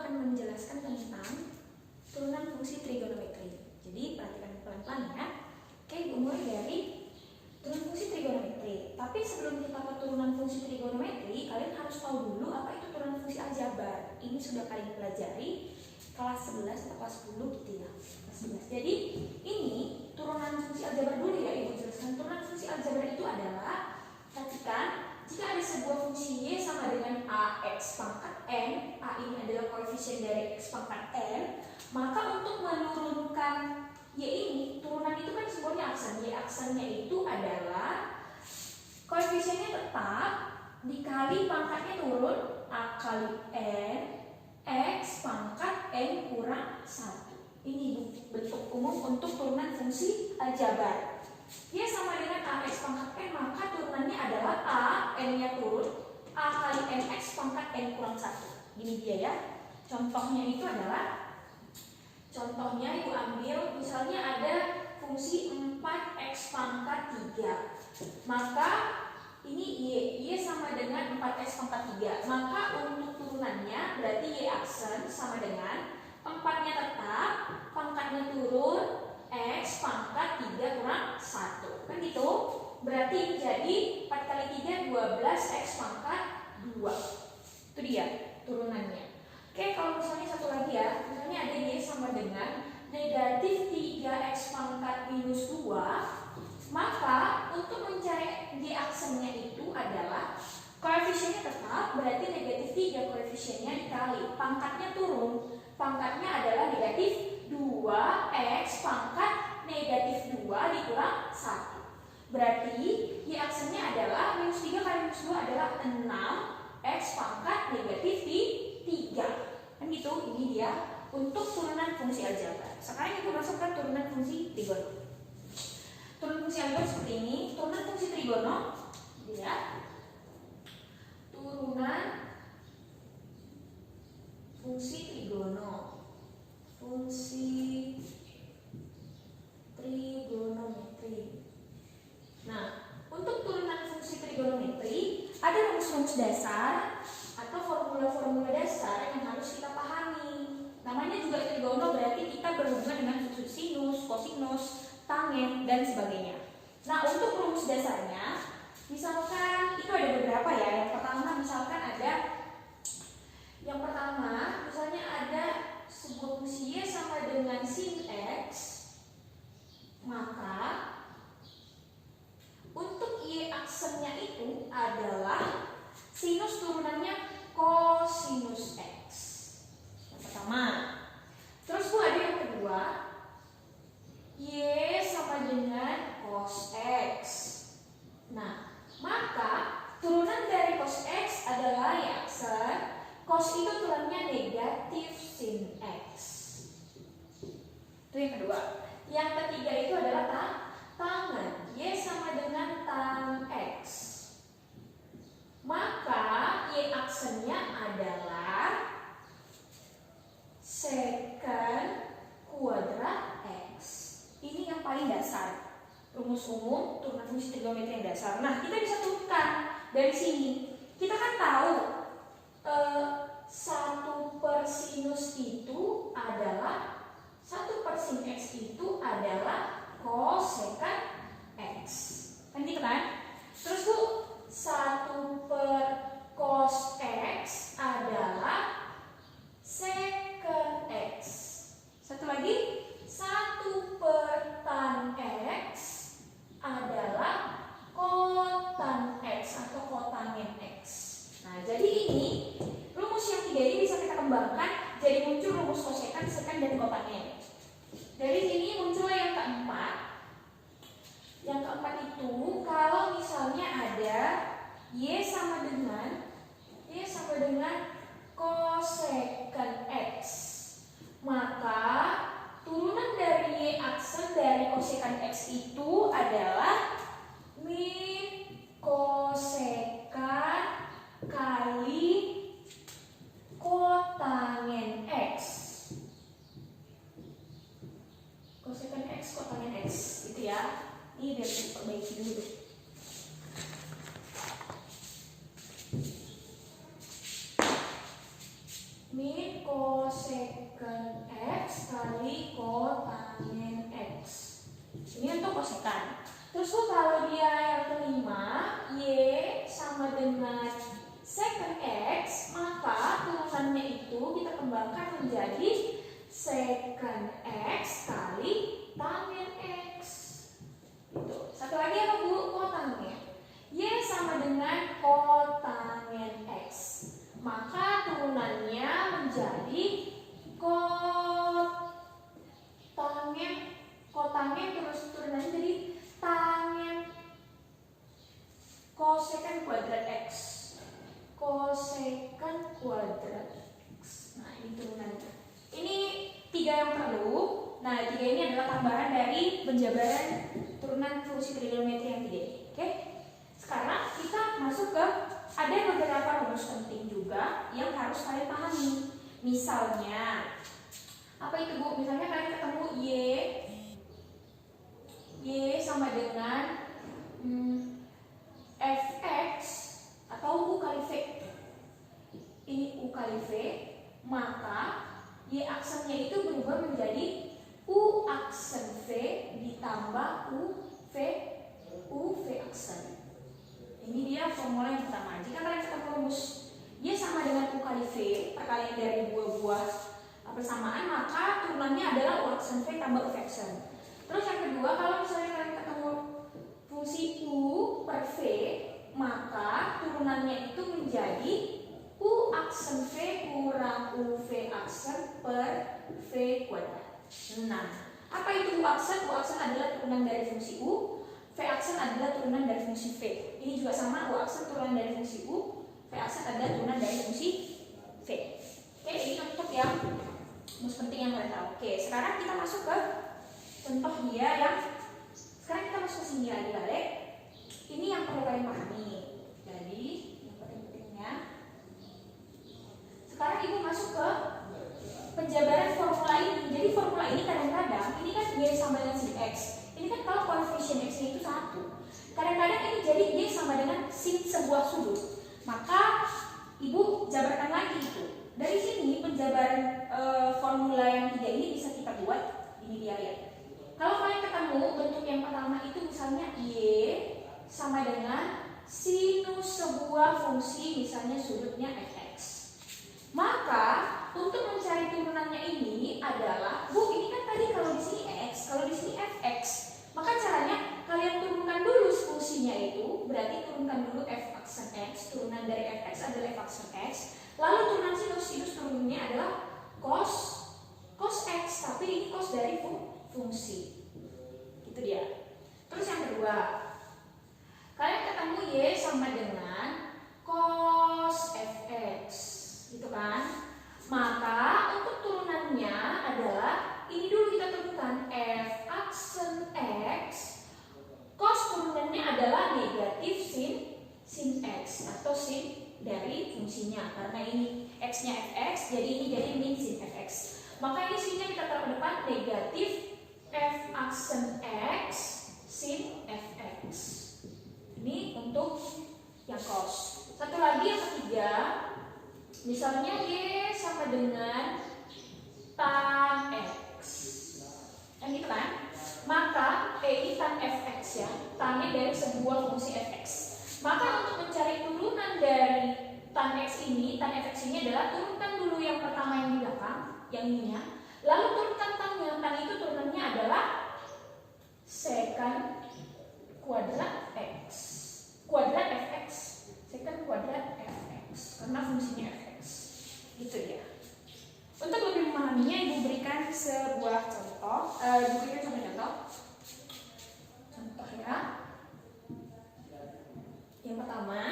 akan menjelaskan tentang turunan fungsi trigonometri. Jadi perhatikan pelan-pelan ya. Oke, mulai dari turunan fungsi trigonometri. Tapi sebelum kita ke turunan fungsi trigonometri, kalian harus tahu dulu apa itu turunan fungsi aljabar. Ini sudah kalian pelajari kelas 11 atau kelas 10 gitu ya. Kelas 11. Jadi ini turunan fungsi aljabar dulu ya, Ibu jelaskan. Turunan fungsi aljabar itu adalah, perhatikan, jika ada sebuah fungsi y sama dengan ax pangkat n, a ini adalah koefisien dari x pangkat n, maka untuk menurunkan y ini, turunan itu kan simbolnya aksen. Y aksennya itu adalah koefisiennya tetap dikali pangkatnya turun, a kali n, x pangkat n kurang 1. Ini bentuk umum untuk turunan fungsi aljabar. Y sama dengan ax pangkat n, maka turunannya adalah a, n-nya turun, a kali nx pangkat n kurang 1. Gini dia ya. Contohnya itu adalah, contohnya Ibu ambil, misalnya ada fungsi 4x pangkat 3. Maka ini y sama dengan 4x pangkat 3. Maka untuk turunannya berarti y aksen sama dengan 4-nya tetap, pangkatnya turun, x pangkat 3 kurang 1. Kan gitu? Berarti jadi 4 kali 3, 12, x pangkat 2. Itu dia turunannya. Oke, kalau misalnya satu lagi ya, misalnya ada y sama dengan negatif 3x pangkat minus 2, maka untuk mencari y aksennya itu adalah koefisiennya tetap, berarti negatif 3 koefisiennya dikali pangkatnya turun, pangkatnya adalah negatif 2x pangkat negatif 2 dikurang 1. Berarti y aksennya adalah minus 3 kali minus 2 adalah 6x pangkat negatif 3. Kan gitu, ini dia untuk turunan fungsi aljabar. Sekarang Ibu masukkan turunan fungsi trigono. Turunan fungsi aljabar seperti ini. Turunan fungsi trigono, lihat. Turunan fungsi trigono. Fungsi trigonometri. Nah, untuk turunan fungsi trigonometri ada rumus-rumus dasar atau formula-formula dasar yang harus kita pahami. Namanya juga trigono, berarti kita berhubungan dengan fungsi sinus, kosinus, tangen, dan sebagainya. Nah, untuk rumus dasarnya, misalkan itu ada beberapa ya. Yang pertama misalkan ada, yang pertama misalnya ada sebuah fungsi y sama dengan sin x, maka untuk y aksennya itu adalah sinus turunannya kosinus x. Yang pertama. Terus Bu ada yang kedua, y sama dengan cos x. Nah, maka turunan dari cos x adalah y aksen, cos itu turunannya negatif sin x. Itu yang kedua. Yang ketiga itu adalah tangen, y sama dengan tan x. Maka y aksennya adalah secant kuadrat x. Ini yang paling dasar, rumus umum turunan fungsi trigonometri yang dasar. Nah, kita bisa turunkan dari sini. Kita kan tahu 1 per sinus itu adalah 1 per sin x itu adalah cosecant x. Kan gitu kan? Terus Bu, 1 per cos x adalah secant x. Satu lagi, 1 per tan x adalah kotan x atau kotangen x. Nah, jadi ini rumus yang tiga ini bisa kita kembangkan jadi muncul rumus kosekant, sekant, dan kotangen. Dari sini muncul yang keempat. Yang keempat itu kalau misalnya ada y sama dengan kosekant x, maka turunan dari y aksen dari kosekant x itu adalah min kosekant kali kotangen x. Kosekant x, kotangen x, gitu ya. Ini biar kita perbaiki dulu. Min kosekan. Terus Bu, kalau dia yang kelima, Y sama dengan secant X, maka turunannya itu kita kembangkan menjadi secant X kali tangen X. Gitu. Satu lagi apa Bu? Kotangen. Y sama dengan kotangen X, maka turunannya menjadi kotangen terus turunannya jadi tangen kosekan kuadrat X. Kosekan kuadrat X. Nah, ini turunannya. Ini 3 yang perlu. Nah, 3 ini adalah tambahan dari penjabaran turunan fungsi trigonometri yang 3 ini. Oke? Sekarang kita masuk ke ada beberapa rumus penting juga yang harus kalian pahami. Misalnya, apa itu Bu? Misalnya kalian ketemu Y sama dengan Fx atau U kali V. Ini U kali V, maka Y aksennya itu berubah menjadi U aksen V ditambah U V aksen. Ini dia formula yang pertama. Jika kalian ketemu rumus Y sama dengan U kali V, perkalian dari buah-buah persamaan, maka turunannya adalah U aksen V tambah U V aksen. Terus yang kedua, kalau misalnya kalian ketemu fungsi U per V, maka turunannya itu menjadi U aksen V kurang U V aksen per V kuadrat. Nah, apa itu U aksen? U aksen adalah turunan dari fungsi U, V aksen adalah turunan dari fungsi V. Ini juga sama, U aksen turunan dari fungsi U, V aksen adalah turunan dari fungsi V. Oke, ini untuk yang rumus penting yang kalian tahu. Oke, sekarang kita masuk ke contoh dia yang sekarang kita masuk ke sini lagi balik. Ini yang perlu kalian pahami. Jadi, yang penting-pentingnya. Sekarang Ibu masuk ke penjabaran formula ini. Jadi formula ini kadang-kadang ini kan Y sama dengan sin X. Ini kan kalau koefisien X itu 1. Kadang-kadang ini jadi Y sama dengan sin sebuah sudut. Maka Ibu jabarkan lagi itu. Dari sini penjabaran formula yang 3 ini bisa kita buat. Ini dia ya. Kalau kalian ketemu bentuk yang pertama itu misalnya Y sama dengan sinus sebuah fungsi misalnya sudutnya Fx. Maka untuk mencari turunannya ini adalah, Bu, ini kan tadi kalau di sini X, kalau di sini Fx. Maka caranya kalian turunkan dulu fungsinya itu, berarti turunkan dulu F aksen X, turunan dari Fx adalah F aksen X. Lalu turunan sinus turunannya adalah cos X, tapi ini cos dari fungsi. Itu dia. Terus yang kedua, kalian ketemu Y sama dengan cos Fx, gitu kan? Maka untuk turunannya adalah ini dulu kita turunkan F aksen X, cos turunannya adalah negatif sin X atau sin dari fungsinya, karena ini X-nya Fx, jadi ini jadi min sin Fx. Maka ini sinnya kita taruh ke depan negatif F aksen X sin Fx. Ini untuk yang cos. Satu lagi yang ketiga, misalnya Y sama dengan tan X, yang gitu kan? Maka ini tan Fx ya, tannya dari sebuah fungsi Fx. Maka untuk mencari turunan dari tan X ini, tan Fx ini adalah turunkan dulu yang pertama yang di belakang, yang ininya. Lalu turunkan tannya, tan itu turunannya adalah secant kuadrat X, kuadrat Fx, secant kuadrat Fx, karena fungsinya Fx. Itu dia. Untuk lebih memahaminya, Ibu berikan sebuah contoh, Ibu berikan contoh ya. Yang pertama,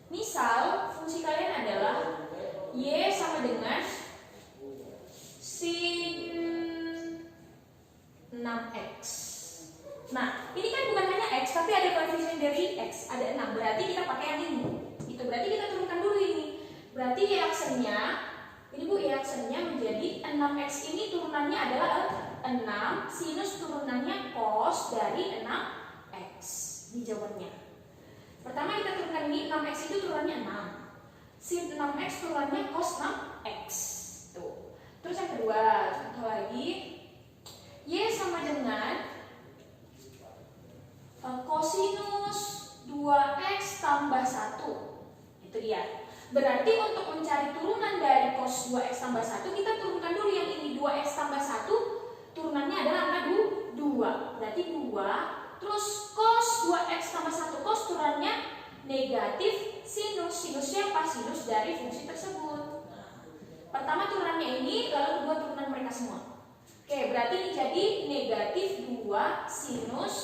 misal fungsi kalian adalah Y sama dengan sin 6X. Nah, ini kan bukan hanya X, tapi ada koefisien dari X, ada 6. Berarti kita pakai yang ini. Itu berarti kita turunkan dulu ini. Berarti Y aksennya, ini Bu, Y aksennya menjadi 6X ini turunannya adalah 6, sinus turunannya cos dari 6X. Di jawabannya. Pertama kita turunkan ini, 6X itu turunannya 6. Sin 6X turunannya cos 6X. Tuh. Terus yang kedua, contoh lagi. Y sama dengan kosinus 2x tambah 1. Itu dia. Berarti untuk mencari turunan dari cos 2x tambah 1, kita turunkan dulu yang ini 2x tambah 1, turunannya adalah angka 2. Berarti 2, terus cos 2x tambah 1, cos turunannya negatif sinus. Sinusnya apa? Sinus dari fungsi tersebut. Pertama turunannya ini, lalu kedua turunan mereka semua. Oke, berarti ini jadi negatif 2 sinus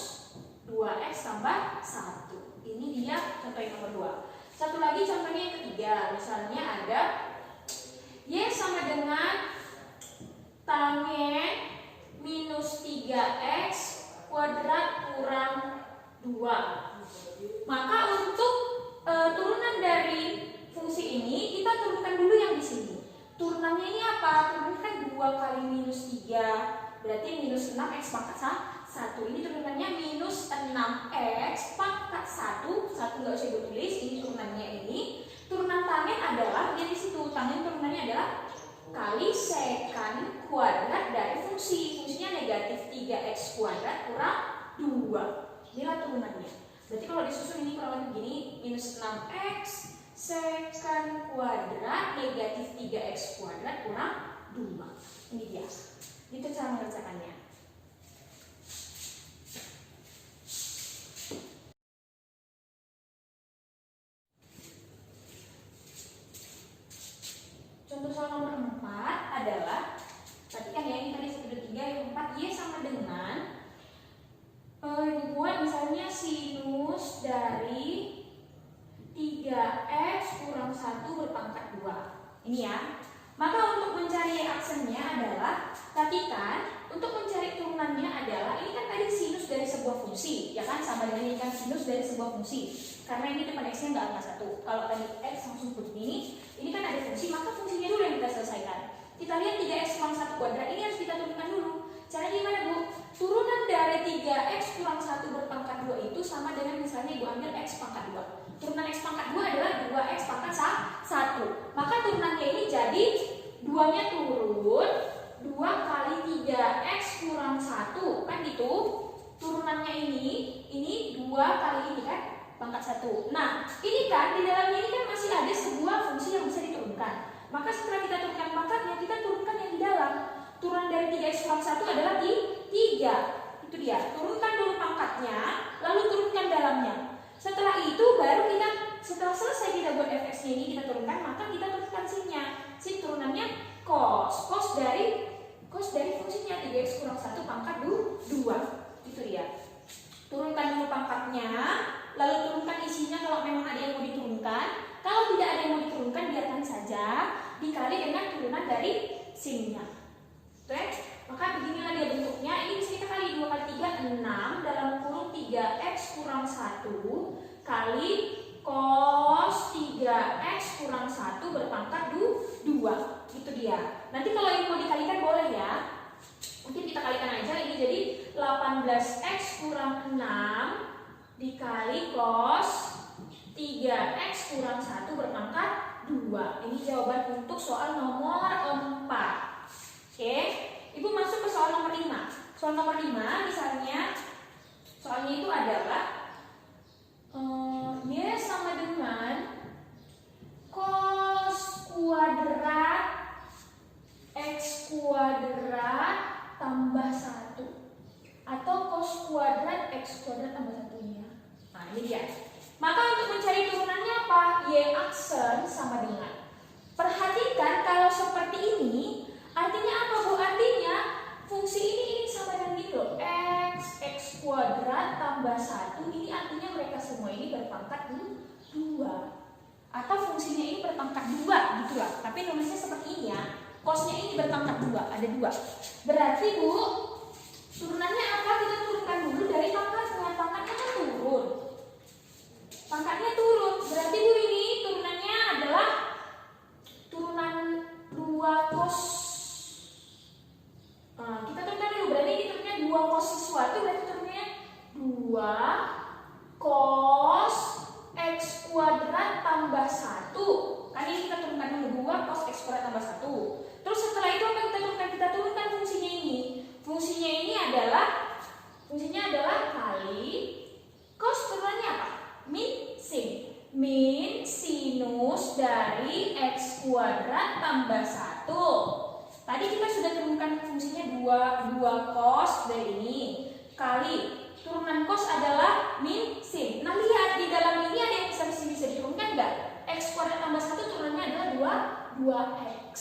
2x tambah 1. Ini dia contoh yang nomor 2. Satu lagi contohnya yang ketiga. Misalnya ada Y sama dengan tangen minus 3x kuadrat kurang 2. Maka untuk turunan dari fungsi ini, kita turunkan dulu yang di sini. Turunannya ini apa? Turunannya kan 2 kali minus 3, berarti minus 6x pangkat 1. Ini turunannya minus 6x pangkat 1. 1 nggak usah ditulis, ini turunannya ini. Turunan tangen adalah, dia di situ, tangen turunannya adalah kali sekan kuadrat dari fungsi. Fungsinya negatif 3x kuadrat kurang 2. Inilah turunannya. Berarti kalau disusun ini kurang lebih begini, minus 6x sekan kuadrat negatif 3x kuadrat kurang 2. Ini dia. Itu cara mengerjakannya. Contoh soal nomor 4 adalah, tadi kan ya, ini tadi 1, 2, 3, yang 4 Y sama dengan dibuat misalnya sinus dari 3x kurang 1 berpangkat 2. Ini ya. Maka untuk mencari aksennya adalah, perhatikan, untuk mencari turunannya adalah, ini kan tadi sinus dari sebuah fungsi, ya kan, sama dengan ini kan sinus dari sebuah fungsi. Karena ini depan x-nya nggak angka 1. Kalau tadi x langsung begini, ini kan ada fungsi, maka fungsinya dulu yang kita selesaikan. Kita lihat 3x kurang 1 kuadrat, ini harus kita turunkan dulu. Caranya gimana, Bu? Turunan dari 3x kurang 1 berpangkat 2 itu sama dengan misalnya Ibu ambil x pangkat 2. Turunan x pangkat 2 adalah 2x pangkat 1. Maka turunannya ini jadi 2-nya turun, 2 kali 3x kurang 1. Kan gitu. Turunannya ini 2 kali ini kan, pangkat 1. Nah, ini kan, di dalamnya ini kan masih ada sebuah fungsi yang bisa diturunkan. Maka setelah kita turunkan pangkatnya, kita turunkan yang di dalam. Turunan dari 3x kurang 1 adalah 3. Itu dia. Turunkan dulu pangkatnya, lalu turunkan dalamnya. Setelah itu baru kita, setelah selesai kita buat fx-nya ini kita turunkan, maka kita turunkan sin-nya. Sin turunannya cos. Cos dari fungsinya 3x kurang 1 pangkat 2. Itu dia. Turunkan dulu pangkatnya, lalu turunkan isinya kalau memang ada yang mau diturunkan. Kalau tidak ada yang mau diturunkan, biarkan saja dikali dengan turunan dari sin-nya. Oke? Maka beginilah dia bentuknya. Ini bisa kita kali 2 kali 3, 6 dalam kurung 3x kurang 1 kali cos 3x kurang 1 berpangkat 2. Itu dia. Nanti kalau ini mau dikalikan boleh ya. Mungkin kita kalikan aja. Ini jadi 18x kurang 6 dikali cos 3x kurang 1 berpangkat 2. Ini jawaban untuk soal nomor 4. Oke, Ibu masuk ke soal nomor 5. Soal nomor 5 misalnya, soalnya itu adalah Y sama dengan cos kuadrat x kuadrat tambah 1 atau cos kuadrat x kuadrat tambah 1-nya. Nah, ini dia. Maka untuk mencari turunannya apa? Y aksen sama dengan. Perhatikan kalau seperti ini, artinya apa, Bu? Artinya fungsi ini sama dengan gitu. X kuadrat tambah 1, ini artinya mereka semua ini berpangkat 2. Atau fungsinya ini berpangkat 2 gitu lah. Tapi nulisnya seperti ini ya. Cosnya ini berpangkat 2, ada 2. Berarti, Bu, turunannya apa? Kita turunkan dulu dari pangkatnya. Pangkatnya kan turun. Pangkatnya turun. Berarti, Bu, ini turunannya adalah turunan 2 cos. Kita turunkan dulu. Berarti ini turunnya 2 cos sesuatu. Berarti turunnya 2 cos x kuadrat tambah 1. Kan ini kita turunkan dulu 2 cos x kuadrat tambah 1. Terus setelah itu apa kita turunkan? Kita turunkan fungsinya ini. Fungsinya adalah kali cos kuadrat tambah 1. Tadi kita sudah turunkan fungsinya 2 cos dari ini kali turunan cos adalah min sin. Nah, lihat di dalam ini ada yang bisa diturunkan nggak? X kuadrat tambah 1 turunannya adalah 2x.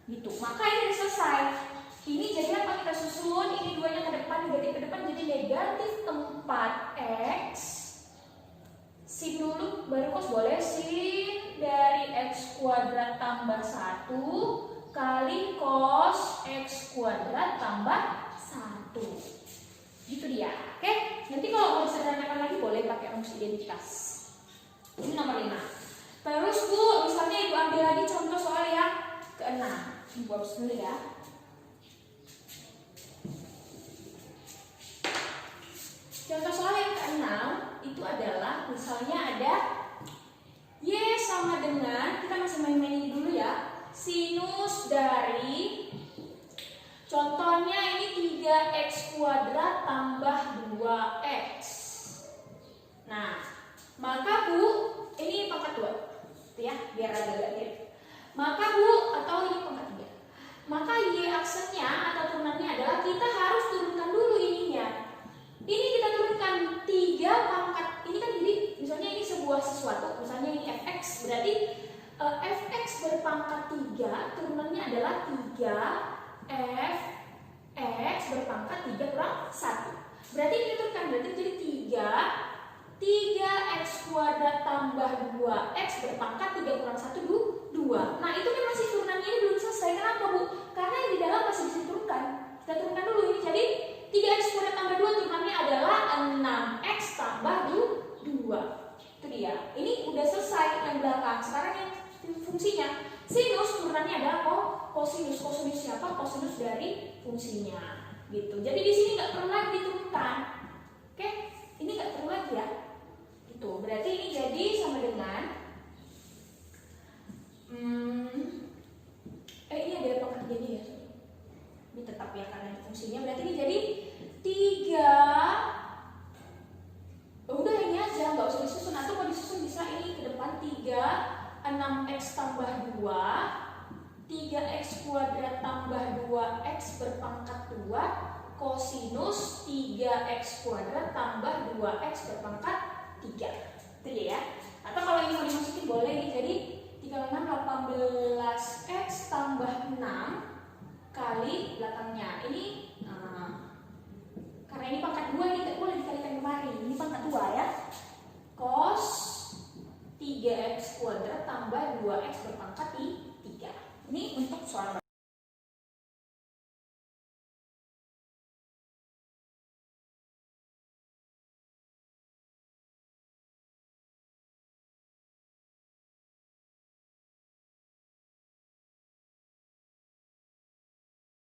Gitu. Maka ini sudah selesai. Ini jadi apa? Kita susun, ini 2-nya ke depan, negatif ke depan, jadi negatif 4x. Sin dulu, baru cos boleh. Sin dari x kuadrat tambah 1 kali cos x kuadrat tambah 1. Gitu dia. Oke, nanti kalau mau disederhanakan lagi boleh pakai rumus identitas. Ini nomor 5. Terus Bu, misalnya Ibu ambil lagi contoh soal yang ke-6. Ibu hapus dulu ya. Contoh soal yang ke-6 itu adalah misalnya ada Y sama dengan, kita masih main-main ini dulu ya, sinus dari, contohnya ini 3x kuadrat tambah 2x. Nah, maka Bu, ini pangkat 2 ya, biar agak mirip. Maka Bu, atau ini pangkat 3. Maka Y aksennya atau turunannya adalah kita harus turunkan dulu ininya. Ini kita turunkan 3 pangkat, ini kan jadi misalnya ini sebuah sesuatu, misalnya ini fx, berarti fx berpangkat 3 turunannya adalah 3 fx berpangkat 3 kurang 1. Berarti ini turunkan, berarti jadi 3x kuadrat tambah 2x berpangkat 3 kurang 1 2. Nah, itu kan masih turunannya ini belum selesai. Kenapa Bu? Karena yang di dalam masih bisa diturunkan. Kita turunkan dulu ini, jadi 3x kuadrat tambah 2 turunannya adalah 6x tambah 2. Itu dia. Ini udah selesai yang belakang. Sekarang yang fungsinya. Sinus turunannya adalah kosinus. Kosinus siapa? Kosinus dari fungsinya. Gitu. Jadi di sini nggak perlu lagi diturunkan. Oke? Ini nggak perlu lagi ya. Gitu. Berarti ini jadi sama dengan ini ada pangkat jadi ya. Ini tetap ya karena fungsinya. Berarti ini jadi 3. Udah ini aja, nggak usah disusun. Atau kalau disusun bisa ini ke depan 3 6x tambah 2 3x kuadrat tambah 2x berpangkat 2 kosinus 3x kuadrat tambah 2x berpangkat 3. Itu ya. Atau kalau ini mau dimasukin boleh nih. Jadi 3 6 18x tambah 6 kali belakangnya. Ini